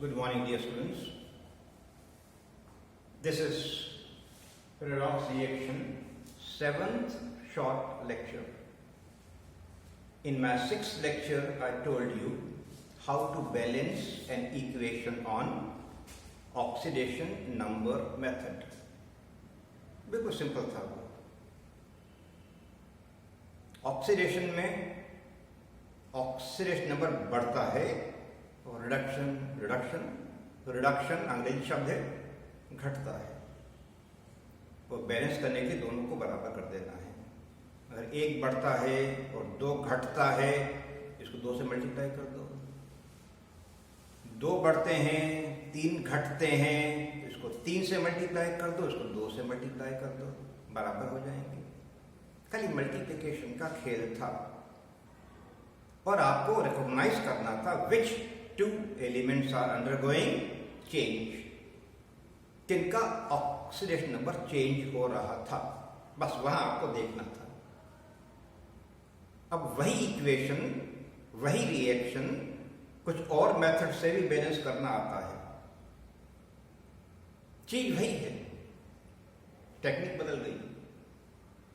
Good morning, dear students. This is redox reaction 7th short lecture. In my 6th lecture, I told you how to balance an equation on oxidation number method. बिल्कुल simple था वो. Oxidation में oxidation number बढ़ता है और reduction अंग्रेजी शब्द है, घटता है. वो बैलेंस करने के दोनों को बराबर कर देना है. अगर एक बढ़ता है और दो घटता है, इसको दो से मल्टीप्लाई कर दो. दो बढ़ते हैं, तीन घटते हैं, इसको तीन से मल्टीप्लाई कर दो, इसको दो से मल्टीप्लाई कर दो, बराबर हो जाएंगे. खाली मल्टीप्लिकेशन का खेल था और आपको रिकॉग्नाइज करना था which two elements are undergoing change, किनका ऑक्सीडेशन नंबर चेंज हो रहा था. बस वहां आपको देखना था. अब वही इक्वेशन, वही रिएक्शन कुछ और मेथड से भी बैलेंस करना आता है. चीज वही है, टेक्निक बदल गई.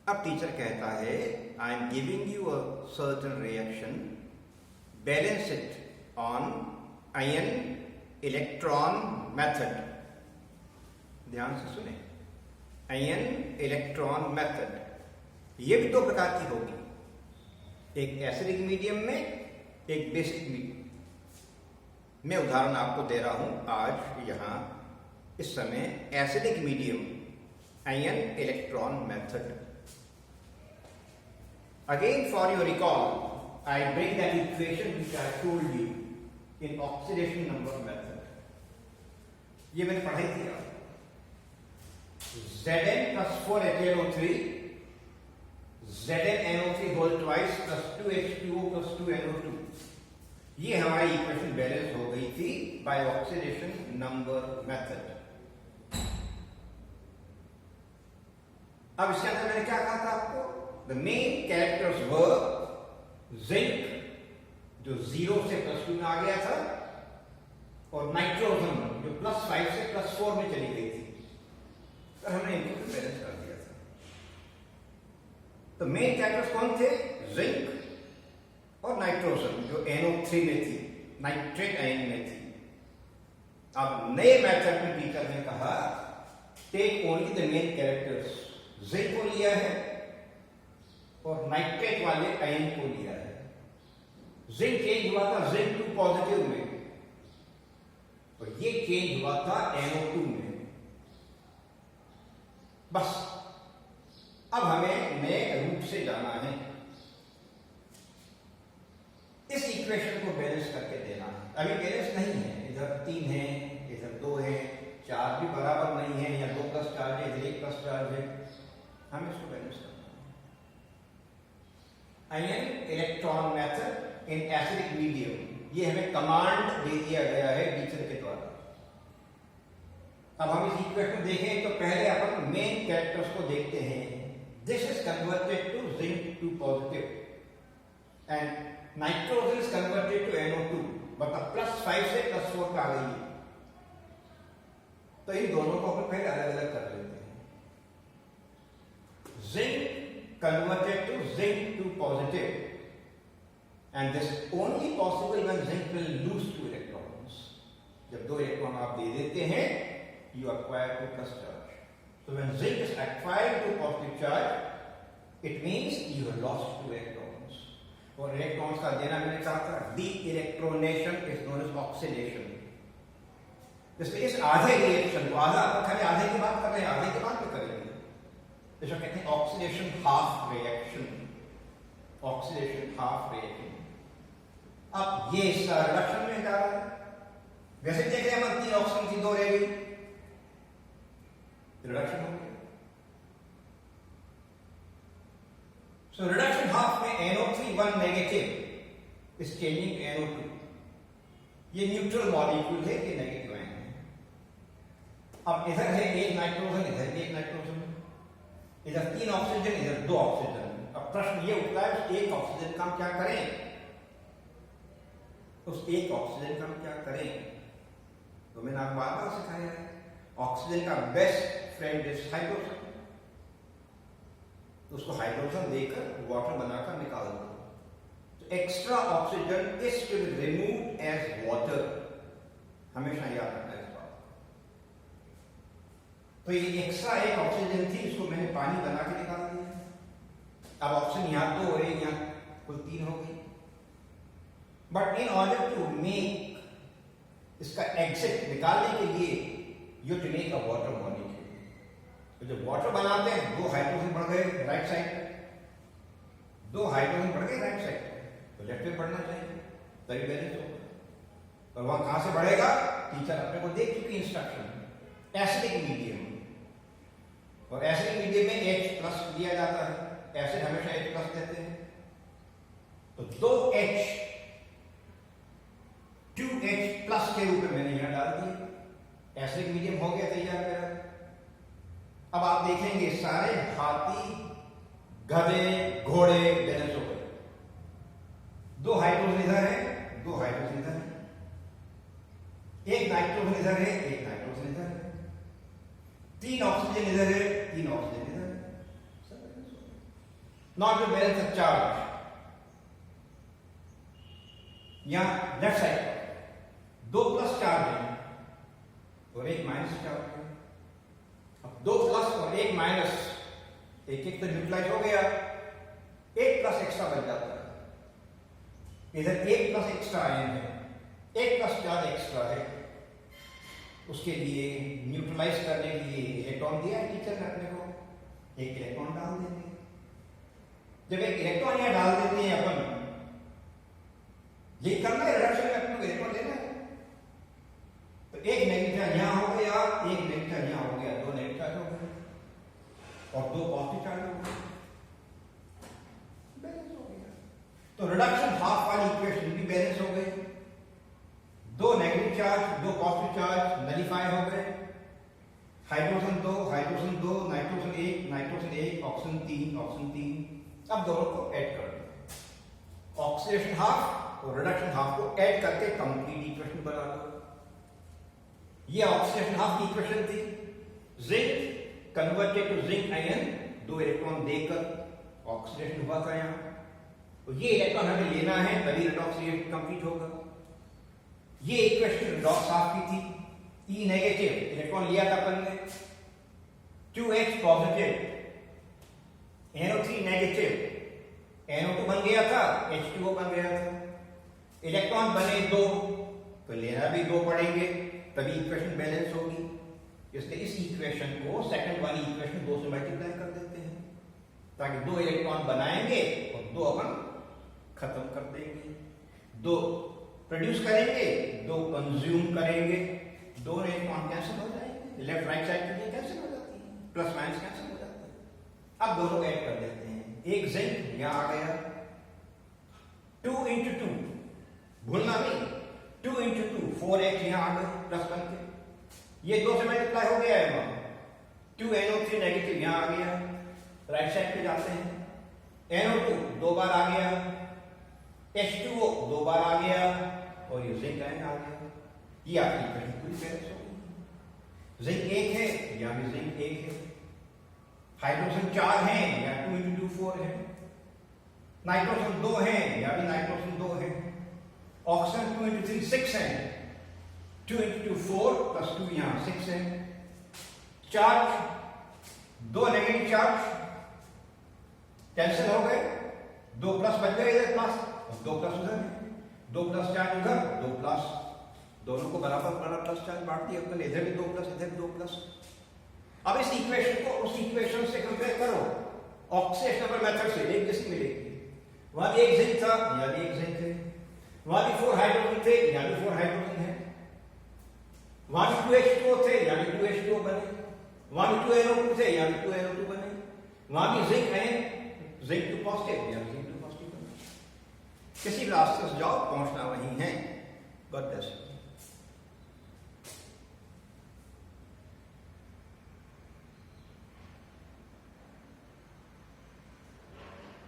अब टीचर कहता है I am giving you a certain reaction, balance it on ion electron method. ध्यान से सुने, आयन इलेक्ट्रॉन मेथड. ये भी दो प्रकार की होगी, एक एसिडिक मीडियम में, एक बेसिक मीडियम. मैं उदाहरण आपको दे रहा हूं आज यहां इस समय. Acidic medium, ion electron method. Again, for your recall, I bring that equation which I told you in oxidation number method. ये मैंने पढ़ाई थी आप. Zn plus 4HNO3, ZnNO3 whole twice plus 2H2O plus 2NO2. ये हमारी equation balance हो गई थी by oxidation number method. अब इसके अंदर मैंने क्या कहा था आपको? The main characters were zinc, जो 0 से +2 में आ गया था, और नाइट्रोजन जो +5 से +4 में चली गई थी. तो हमने इनको बैलेंस कर दिया था. तो मेन कैरेक्टर्स कौन थे? जिंक और नाइट्रोजन जो NO3 में थी, नाइट्रेट आयन में थी. अब नए मेथड में टीचर ने कहा take only the main characters. Zinc को लिया है और नाइट्रेट वाले आयन को लिया है. जिंक चेंज हुआ था Zn2 पॉजिटिव में और ये चेंज हुआ था NO2 में. बस अब हमें नए रूप से जाना है. इस इक्वेशन को बैलेंस करके देना है. अभी बैलेंस नहीं है, इधर 3 है, इधर 2 है, चार्ज भी बराबर नहीं है, या 2 प्लस चार्ज है, इधर 1 प्लस चार्ज है. हमें इसको बैलेंस करना है. Ion electron method in acidic medium, ये हमें कमांड दे दिया गया है टीचर के द्वारा. अब हम इस इक्वेशन को देखें तो पहले अपन मेन कैरेक्टर्स को देखते हैं. This is converted to Zn2 positive and nitrogen is converted to NO2, मतलब +5 से +4 का आ गई है. तो इन दोनों को अपन पहले अलग अलग कर लेते हैं. Zinc converted to Zn2 positive, and this is only possible when zinc will lose 2 electrons. जब 2 इलेक्ट्रॉन आप दे देते हैं, you acquire 2 plus charge. So when zinc is acquired 2 positive charge, it means you have lost 2 electrons. और electrons का देना मैंने कहा था, de-electronation is known as oxidation. जैसे इस आधे रिएक्शन को, आधा अपन खाली आधे की बात कर रहे हैं, आधे की बात भी करेंगे. इसको कहते हैं oxidation half reaction. Oxidation half reaction. अब ये हिस्सा रिडक्शन में जा रहा है. वैसे देख रहे हैं 3 ऑक्सीजन थी, 2 रह गई, रिडक्शन हो गया. सो रिडक्शन हाफ में NO3 1 negative is changing NO2. ये न्यूट्रल मॉलिक्यूल है, ये नेगेटिव आयन है. अब इधर है एक नाइट्रोजन, इधर एक नाइट्रोजन, इधर 3 ऑक्सीजन, इधर 2 ऑक्सीजन. अब प्रश्न ये उठता है उस एक ऑक्सीजन का हम क्या करें? उस एक ऑक्सीजन का हम क्या करें? तो मैंने आपको बार बार सिखाया है, ऑक्सीजन का बेस्ट फ्रेंड इज हाइड्रोजन। तो उसको हाइड्रोजन देकर वाटर बनाकर निकाल दो। तो extra oxygen is to be removed as water, हमेशा याद रखना है इस बात को। तो ये एक्स्ट्रा एक ऑक्सीजन थी, इसको मैंने पानी बना के निकाल दिया। अब ऑक्सीजन यहां 2 और यहां कुल 3 हो गई। But in order to make इसका एग्जिट निकालने के लिए you to make a water molecule. तो जब वाटर बनाते हैं 2 हाइड्रोजन बढ़ गए राइट साइड पे, 2 हाइड्रोजन बढ़ गए राइट साइड पे, तो लेफ्ट में बढ़ना चाहिए, तभी बैलेंस होगा। और वहां कहां से बढ़ेगा, टीचर अपने को देख चुकी इंस्ट्रक्शन, एसिडिक मीडियम। और एसिडिक मीडियम में H+ दिया जाता है, एसिड हमेशा H+ देते हैं। तो 2H 2H+ के रूप में मैंने यहां डाल दिया, एसिडिक मीडियम हो गया तैयार मेरा। अब आप देखेंगे सारे हाथी, गधे, घोड़े बैलेंस हो गए। 2 हाइड्रोजन इधर है, 2 हाइड्रोजन इधर है, 1 नाइट्रोजन इधर है, 1 नाइट्रोजन इधर है, 3 ऑक्सीजन इधर है, 3 ऑक्सीजन इधर है, सब बैलेंस हो गए। Not to balance a charge, यहां लेफ्ट साइड 2+ चार्ज है और 1 माइनस चार्ज है। अब 2+ और 1 माइनस, एक तो न्यूट्रलाइज हो गया, 1+ एक्स्ट्रा बच जाता है। इधर 1+ एक्स्ट्रा आयन है, 1+ चार्ज एक्स्ट्रा है, उसके लिए न्यूट्रलाइज करने के लिए इलेक्ट्रॉन दिया है टीचर ने अपने को, 1 इलेक्ट्रॉन डाल देंगे। जब 1 इलेक्ट्रॉन यहां डाल देते हैं अपन, ये करना है रिडक्शन में अपने को इलेक्ट्रॉन लेना है। तो 1 नेगेटिव चार्ज यहां हो गया, 1 नेगेटिव चार्ज यहां हो गया, 2 नेगेटिव चार्ज हो गए और 2 पॉजिटिव चार्ज हो गए, बैलेंस हो गया। तो रिडक्शन हाफ वाली इक्वेशन भी बैलेंस हो गई। 2 negative charge, 2 positive charge nullify हो गए। Hydrogen 2, hydrogen 2, nitrogen 1, nitrogen 1, oxygen 3, oxygen 3। अब दोनों को ऐड कर दो, ऑक्सीडेशन हाफ और रिडक्शन हाफ को ऐड करके कंप्लीट इक्वेशन बना दो। ये ऑक्सीडेशन हाफ की इक्वेशन थी। Zinc converted to zinc ion, 2 electron देकर ऑक्सीडेशन हुआ था यहां। तो ये इलेक्ट्रॉन हमें लेना है, तभी रेडॉक्स रिएक्शन कंप्लीट होगा। ये इक्वेशन रेडॉक्स हाफ की थी। E नेगेटिव इलेक्ट्रॉन लिया था अपन ने, 2H positive, NO3 negative, NO2 बन गया था, H2O बन गया था। इलेक्ट्रॉन बने 2, तो लेना भी 2 पड़ेंगे, तभी इक्वेशन बैलेंस होगी। इसलिए इस इक्वेशन को सेकंड वाली इक्वेशन 2 से मल्टीप्लाई कर देते हैं, ताकि 2 इलेक्ट्रॉन बनाएंगे और 2 अपन खत्म कर देंगे। 2 प्रोड्यूस करेंगे, 2 कंज्यूम करेंगे, 2 इलेक्ट्रॉन कैंसिल हो जाएंगे, लेफ्ट राइट साइड के लिए कैंसिल हो जाती है, प्लस माइनस कैंसिल हो जाता है। अब दोनों ऐड कर देते हैं। एक जिंक यहां आ गया, 2 × 2, भूलना नहीं, 2 × 2, 4H यहां आ गए प्लस बन के, ये 2 से मल्टीप्लाई हो गया है वहां। 2 NO3 नेगेटिव यहां आ गया, राइट साइड पे जाते हैं, NO2 2 बार आ गया, H2O 2 बार आ गया और ये जिंक आयन आ गया। ये आपकी इक्वेशन पूरी बैलेंस हो गई। जिंक 1 है, यहां भी जिंक 1 है, हाइड्रोजन 4 है, यहां 2 × 2 4 है, नाइट्रोजन 2 है, यहां भी नाइट्रोजन 2 है, ऑक्सीजन 2 × 3 6 है, 2 × 2 4 + 2 यहां 6 है। चार्ज 2 नेगेटिव चार्ज कैंसिल हो गए, 2 प्लस बच गए इधर प्लस, और 2 प्लस उधर है, 2 प्लस चार्ज उधर, 2 प्लस, दोनों को बराबर बड़ा प्लस चार्ज बांट दिया अपन, इधर भी 2 प्लस, इधर भी 2 प्लस। अब इस इक्वेशन को उस इक्वेशन से कंपेयर करो, ऑक्सीडेशन मेथड से एक जैसी मिलेगी। वहां भी एक जिंक था, यहां भी एक जिंक है, वहां भी 4 हाइड्रोजन थे, यहां भी 4 हाइड्रोजन है, वहां भी 2H2O थे, यहां भी 2H2O बने, वहां भी 2 NO2 थे, यहां भी 2 NO2 बने, वहां भी जिंक है, जिंक 2 पॉजिटिव, यहां जिंक 2 पॉजिटिव बने। किसी रास्ते से जाओ, पहुंचना वहीं है। God bless.